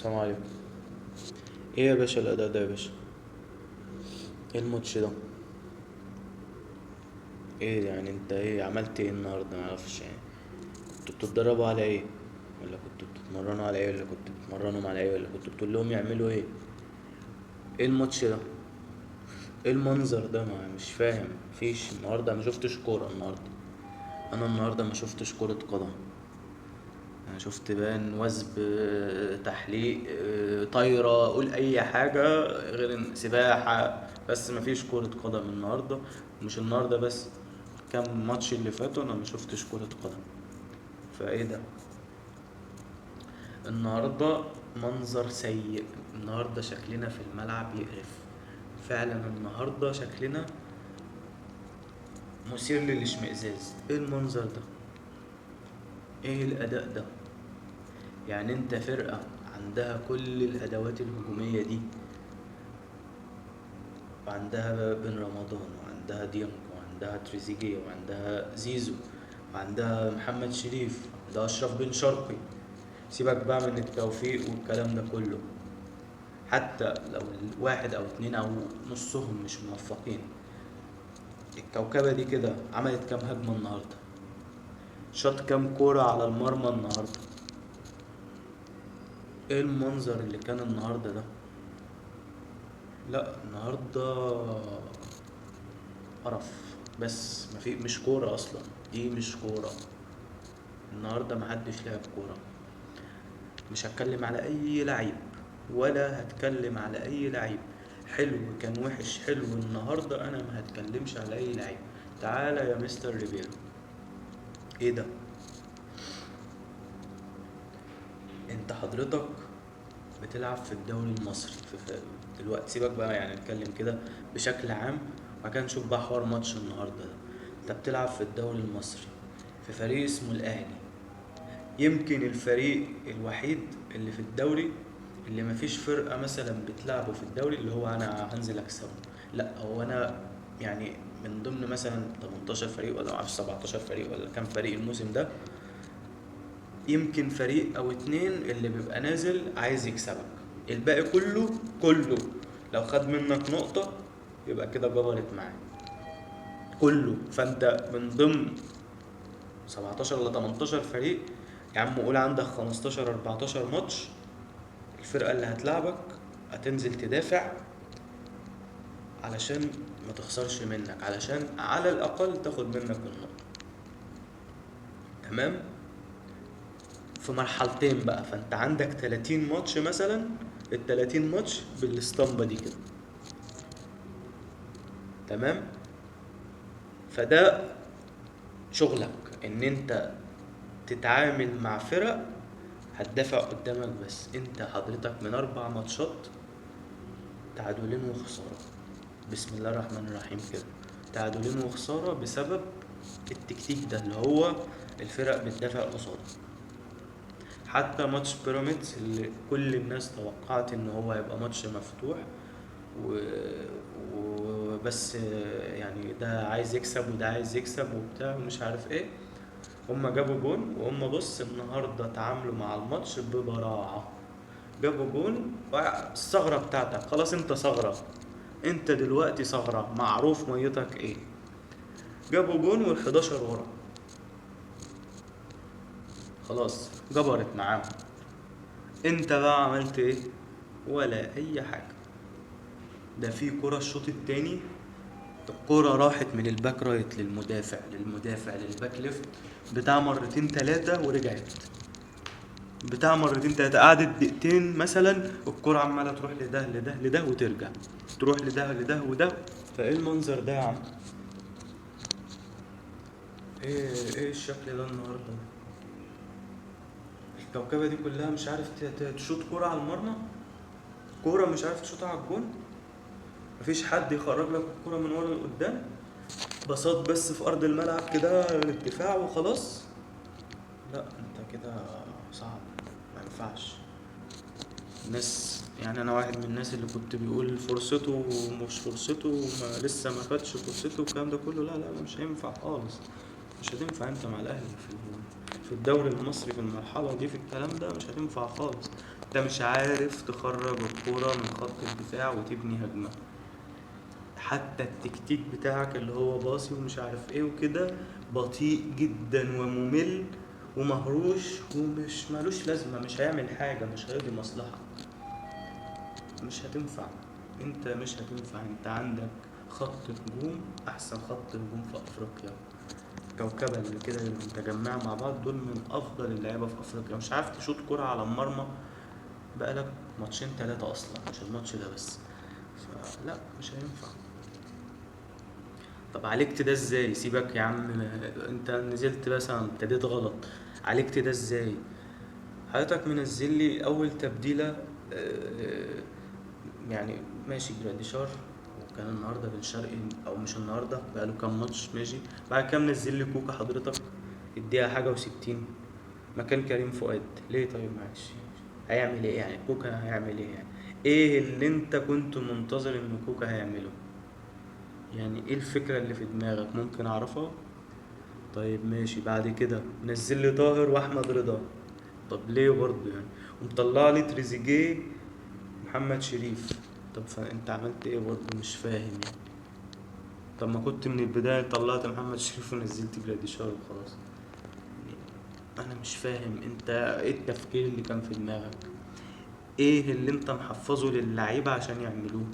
السلام عليكم. ايه يا باشا الاداء ده يا باشا؟ ايه الماتش ده؟ ايه يعني انت ايه عملت ايه النهارده؟ معرفش يعني. كنتوا بتتدربوا على ايه؟ ولا كنتوا بتتمرنوا على ايه؟ ولا كنتوا بتتمرنوا على ايه؟ ولا كنتوا بتقول لهم يعملوا ايه؟ ايه الماتش ده؟ ايه المنظر ده؟ ما مش فاهم. مفيش النهارده، ما شفتش كوره النهارده. انا النهارده ما شفتش كرة قدم. انا شفت بان وثب، تحليق، طايره، قول اي حاجه غير سباحه. بس مفيش كرة قدم النهارده. مش النهارده بس، كام ماتش اللي فاتوا انا ما شفتش كرة قدم. فايه ده النهارده؟ منظر سيء. النهارده شكلنا في الملعب يقرف. فعلا النهارده شكلنا مثير للاشمئزاز. ايه المنظر ده؟ ايه الاداء ده؟ يعني انت فرقة عندها كل الادوات الهجومية دي، وعندها بن رمضان، وعندها ديانج، وعندها تريزيجيه، وعندها زيزو، وعندها محمد شريف، وعندها اشرف بن شرقي. سيبك بقى من التوفيق والكلام ده كله. حتى لو الواحد او اتنين او نصهم مش موفقين، الكوكبة دي كده عملت كام هجمة النهاردة؟ شاط كام كورة على المرمى النهاردة؟ ايه المنظر اللي كان النهاردة ده؟ لا النهاردة قرف. بس مش كورة اصلا. دي مش كورة. النهاردة محدش لعب كورة. مش هتكلم على اي لعيب، ولا هتكلم على اي لعيب. حلو كان وحش حلو النهاردة، انا ما هتكلمش على اي لعيب. تعالى يا مستر ريبيرو. ايه ده؟ انت حضرتك بتلعب في الدوري المصري دلوقتي. سيبك بقى يعني نتكلم كده بشكل عام، وبعد كده نشوف بقى حوار ماتش النهارده ده. انت بتلعب في الدوري المصري في فريق اسمه الاهلي. يمكن الفريق الوحيد اللي في الدوري اللي مفيش فرقة مثلا بتلعبه في الدوري اللي هو انا هنزل اكسبه. لا هو انا يعني من ضمن مثلا 18 فريق ولا معرفش 17 فريق ولا كام فريق الموسم ده، يمكن فريق او اتنين اللي بيبقى نازل عايز يكسبك. الباقي كله لو خد منك نقطة يبقى كده جبرت معاه كله. فانت من ضمن 17 ولا 18 فريق، يا عم قول عندك 15 14 ماتش، الفرقة اللي هتلعبك هتنزل تدافع علشان ما تخسرش منك، علشان على الأقل تاخد منك النقطة. تمام. في مرحلتين بقى، فانت عندك 30 ماتش مثلا، ال 30 ماتش بالاسطمبة دي كده. تمام. فده شغلك، ان انت تتعامل مع فرق هتدافع قدامك. بس انت حضرتك من 4 ماتشات تعادلين وخسارة. بسم الله الرحمن الرحيم كده. تعادلين وخسارة بسبب التكتيك ده اللي هو الفرق بتدافع قصاده. حتى ماتش بيراميدز اللي كل الناس توقعت ان هو هيبقى ماتش مفتوح وبس، يعني ده عايز يكسب وده عايز يكسب وبتاع ومش عارف ايه، هما جابوا جون. وهم بص النهارده تعاملوا مع الماتش ببراعة. جابوا جون، الثغرة بتاعتك خلاص، انت ثغرة. انت دلوقتي ثغرة، معروف ميتك ايه. جابوا جون وال11 ورا، خلاص جبرت معاهم. انت بقى عملت ايه؟ ولا اي حاجة. ده في كرة الشوط التاني، الكرة راحت من الباك رايت للمدافع للباك ليفت بتاع مرتين تلاتة ورجعت. بتاع مرتين تلاتة، قعدت دقيقتين مثلا، الكرة عمالة تروح لده لده لده وترجع، تروح لده لده وده. فايه المنظر ده يا عم؟ ايه الشكل ده النهارده؟ الكوكبة دي كلها مش عارف تشوط كرة على المرمى، كرة مش عارف تشوطها على الجون. مفيش حد يخرج لك الكرة من ورا لقدام، بساط بس في ارض الملعب كده للدفاع وخلاص. لا انت كده صعب، ما ينفعش. الناس يعني انا واحد من الناس اللي كنت بيقول فرصته ومش فرصته وما لسه ما خدش فرصته والكلام ده كله. لا مش هينفع خالص. مش هتنفع انت مع الاهلي في الدوري المصري في المرحله دي، في الكلام ده مش هتنفع خالص. انت مش عارف تخرج الكورة من خط الدفاع وتبني هجمة. حتى التكتيك بتاعك اللي هو باصي ومش عارف ايه وكده بطيء جدا وممل ومهروش ومش مالوش لازمة، مش هيعمل حاجة، مش هيقضي مصلحة، مش هتنفع. انت مش هتنفع. انت عندك خط هجوم، احسن خط هجوم في افريقيا، كوكبة اللي كده اللي متجمعة مع بعض، دول من افضل اللعيبة في افريقيا. مش عارف تشوط كرة على المرمى بقالك ماتشين 3 اصلا، مش الماتش ده بس. فلا، مش هينفع. طب عالجت ده ازاي؟ سيبك يا عم، انت نزلت مثلا ابتديت غلط، عالجت ده ازاي؟ حضرتك منزل لي اول تبديلة، آه، يعني ماشي جراديشار، وكان النهارده بن شرقي، او مش النهارده، بقاله كام ماتش ماشي. بعد كده منزل لي كوكا حضرتك الدقيقة حاجة وستين مكان كريم فؤاد. ليه؟ طيب معلش، هيعمل ايه يعني كوكا؟ هيعمل ايه يعني؟ ايه اللي انت كنت منتظر ان كوكا هيعمله؟ يعني ايه الفكرة اللي في دماغك؟ ممكن اعرفها؟ طيب ماشي. بعد كده نزل لي طاهر واحمد رضا. طب ليه برضه يعني؟ ومطلع لي تريزيجيه، محمد شريف. طب فانت عملت ايه برضه؟ مش فاهم يعني. طب ما كنت من البداية طلعت محمد شريف ونزلت جراديشار وخلاص. انا مش فاهم انت ايه التفكير اللي كان في دماغك، ايه اللي انت محفظه للعيبة عشان يعملوه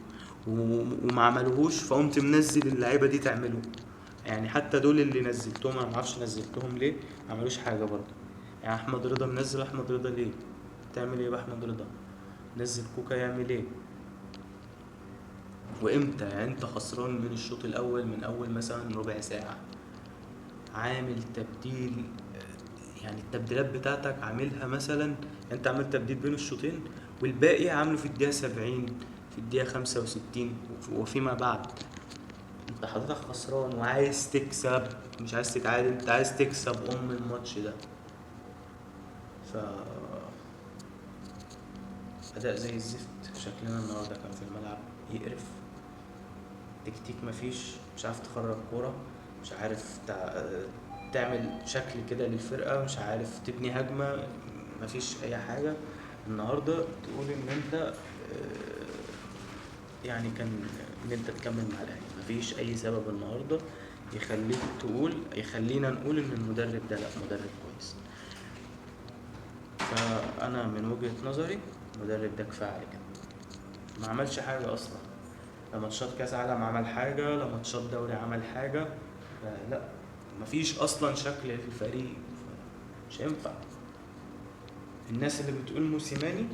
وما عملوهوش، فقمت منزل اللعيبة دي تعمله. يعني حتى دول اللي نزلتهم انا معرفش نزلتهم ليه، ما عملوش حاجة برضه. يعني احمد رضا، منزل احمد رضا ليه؟ تعمل ايه باحمد رضا؟ نزل كوكا يعمل ايه؟ وامتى؟ يعني انت خسران من الشوط الاول، من اول مثلا ربع ساعة عامل تبديل، يعني التبديلات بتاعتك عاملها مثلا، يعني انت عملت تبديل بين الشوطين والباقي عامله في الدقيقة 70، في الدقيقة 65 وفيما بعد. انت حضرتك خسران وعايز تكسب، مش عايز تتعادل، انت عايز تكسب الماتش ده. ف اداء زي الزفت. شكلنا النهارده كان في الملعب يقرف. تكتيك مفيش، مش عارف تخرج كورة، مش عارف تعمل شكل كده للفرقة، مش عارف تبني هجمة، مفيش اي حاجة. النهاردة تقول ان انت يعني كان ان انت تكمل مع الاهلي. مفيش اي سبب النهاردة يخلينا نقول ان المدرب ده لا مدرب كويس. فانا من وجهة نظري المدرب ده كفاية عليه كده. ما عملش حاجة اصلا، لا ماتشات كاس عالم عمل حاجة، لا ماتشات دوري عمل حاجة. لا، مفيش اصلا شكل في الفريق، مش هينفع. الناس اللي بتقول موسيماني،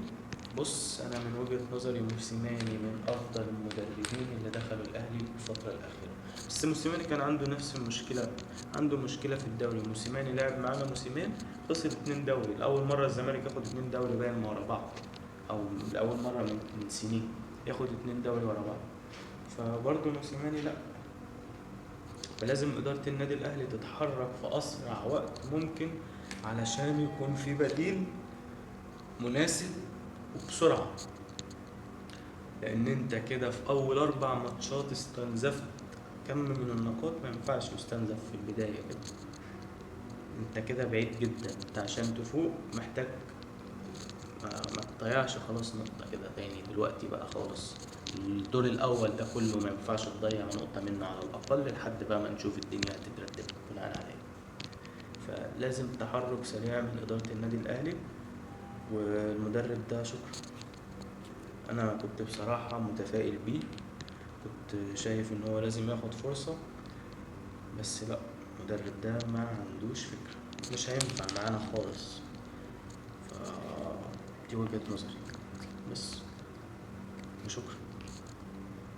بص انا من وجهة نظري موسيماني من افضل المدربين اللي دخلوا الاهلي الفترة الاخيرة. بس موسيماني كان عنده نفس المشكلة، عنده مشكلة في الدوري. موسيماني لعب معانا موسمين، خسر 2 دوري. الاول مرة الزمالك ياخد 2 دوري باين ورا بعض، او لاول مرة من سنين ياخد 2 دوري ورا بعض. فبرضه موسيماني لا. فلازم إدارة النادي الأهلي تتحرك في أسرع وقت ممكن علشان يكون في بديل مناسب وبسرعة. لأن أنت كده في أول 4 ماتشات استنزفت كم من النقاط ما ينفعش يستنزف في البداية كده. أنت كده بعيد جدا. أنت عشان تفوق محتاج ما تضيعش خلاص نقطة كده تاني دلوقتي بقى خالص. الدور الأول ده كله ما ينفعش تضيع نقطة منه على الأقل لحد بقى ما نشوف الدنيا هتترتب بناء عليه. فلازم تحرك سريع من إدارة النادي الأهلي والمدرب ده. شكرا. أنا كنت بصراحة متفائل بيه، كنت شايف إن هو لازم ياخد فرصة، بس لأ، المدرب ده ما عندوش فكرة، مش هينفع معانا خالص. دي وجهة نظري بس، وشكرا.